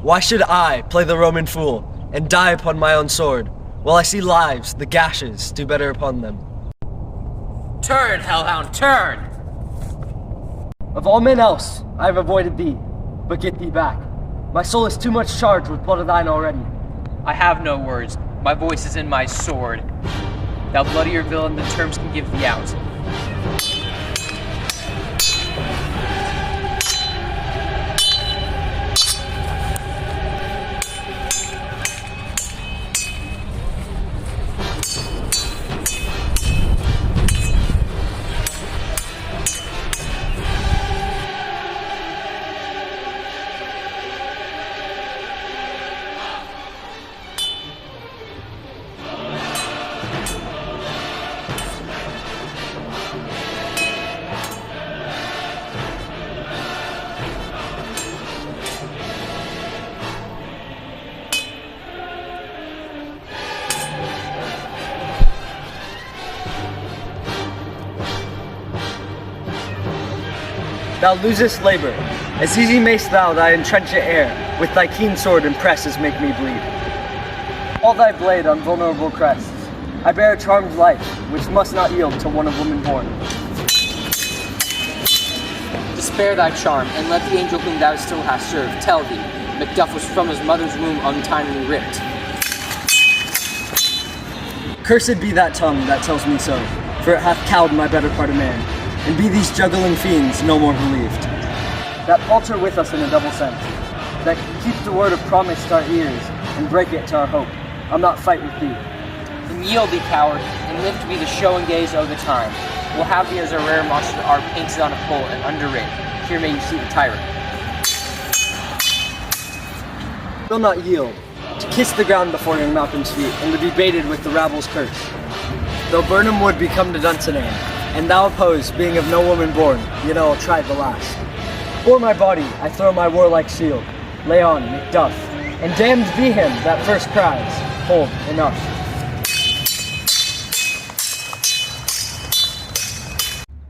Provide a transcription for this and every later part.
Why should I play the Roman fool and die upon my own sword, while I see lives, the gashes, do better upon them? Turn, hellhound, turn! Of all men else, I have avoided thee, but get thee back. My soul is too much charged with blood of thine already. I have no words. My voice is in my sword. Thou bloodier villain than terms can give thee out. Thou losest labor, as easy mayst thou thy entrenched air with thy keen sword impress as make me bleed. All thy blade on vulnerable crests, I bear a charmed life, which must not yield to one of woman born. Spare thy charm, and let the angel whom thou still hast served tell thee, Macduff was from his mother's womb untimely ripped. Cursed be that tongue that tells me so, for it hath cowed my better part of man, and be these juggling fiends no more believed. That palter with us in a double sense, that keep the word of promise to our ears, and break it to our hope. I'll not fight with thee. Then yield thee, coward, and live to be the show and gaze o' the time. We'll have thee as a rare monster art painted on a pole and underrated. Here may you see the tyrant. Will not yield, to kiss the ground before young Malcolm's feet, and to be baited with the rabble's curse. Though Burnham would become to Dunsinane, and thou oppose, being of no woman born, yet I'll try the last. O'er my body I throw my warlike shield, lay on Macduff, and damned be him that first cries, hold, enough.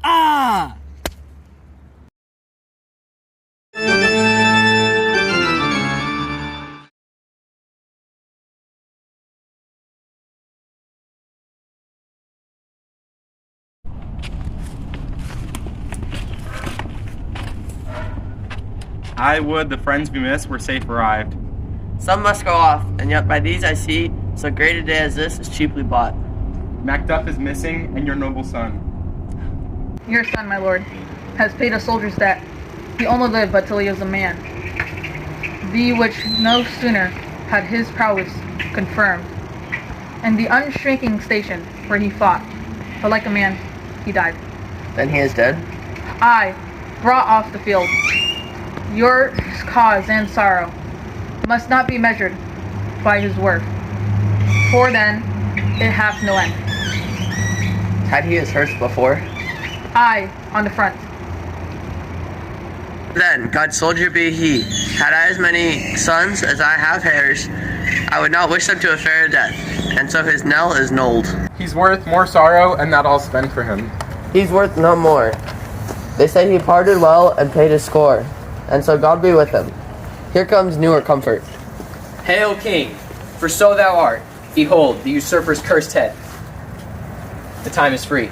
Ah! I would the friends we missed were safe arrived. Some must go off, and yet by these I see, so great a day as this is cheaply bought. Macduff is missing, and your noble son. Your son, my lord, has paid a soldier's debt. He only lived but till he was a man. Thee which no sooner had his prowess confirmed, and the unshrinking station where he fought, but like a man, he died. Then he is dead? I, brought off the field, your cause and sorrow must not be measured by his worth, for then it hath no end. Had he his hearse before? I, on the front. Then, God soldier be he. Had I as many sons as I have hairs, I would not wish them to a fairer death, and so his knell is knolled. He's worth more sorrow, and that I'll spend for him. He's worth no more. They say he parted well and paid his score, and so God be with him. Here comes newer comfort. Hail, King, for so thou art. Behold, the usurper's cursed head. The time is free.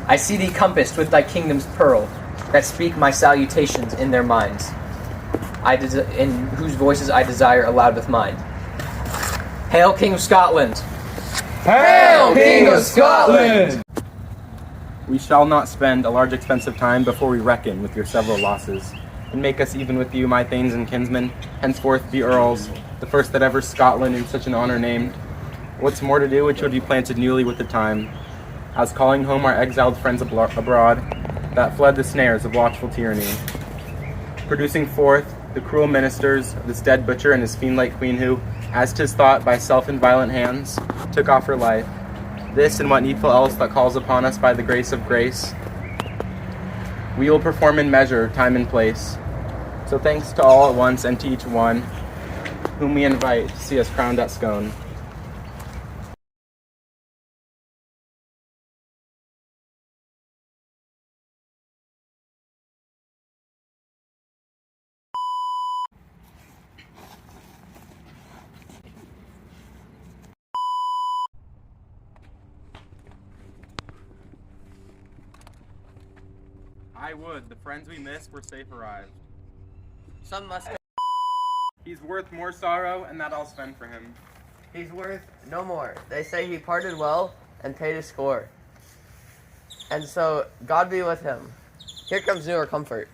I see thee compassed with thy kingdom's pearl, that speak my salutations in their minds, in whose voices I desire aloud with mine. Hail, King of Scotland! Hail, King of Scotland! We shall not spend a large expense of time before we reckon with your several losses, and make us even with you, my thanes and kinsmen, henceforth be earls, the first that ever Scotland in such an honor named. What's more to do, which would be planted newly with the time, as calling home our exiled friends abroad, that fled the snares of watchful tyranny, producing forth the cruel ministers of this dead butcher and his fiend-like queen who, as 'tis thought by self and violent hands, took off her life. This and what needful else that calls upon us by the grace of grace, we will perform in measure, time and place. So thanks to all at once and to each one whom we invite to see us crowned at Scone. I would. The friends we missed were safe arrived. Some must go. He's worth more sorrow, and that I'll spend for him. He's worth no more. They say he parted well and paid his score. And so, God be with him. Here comes newer comfort.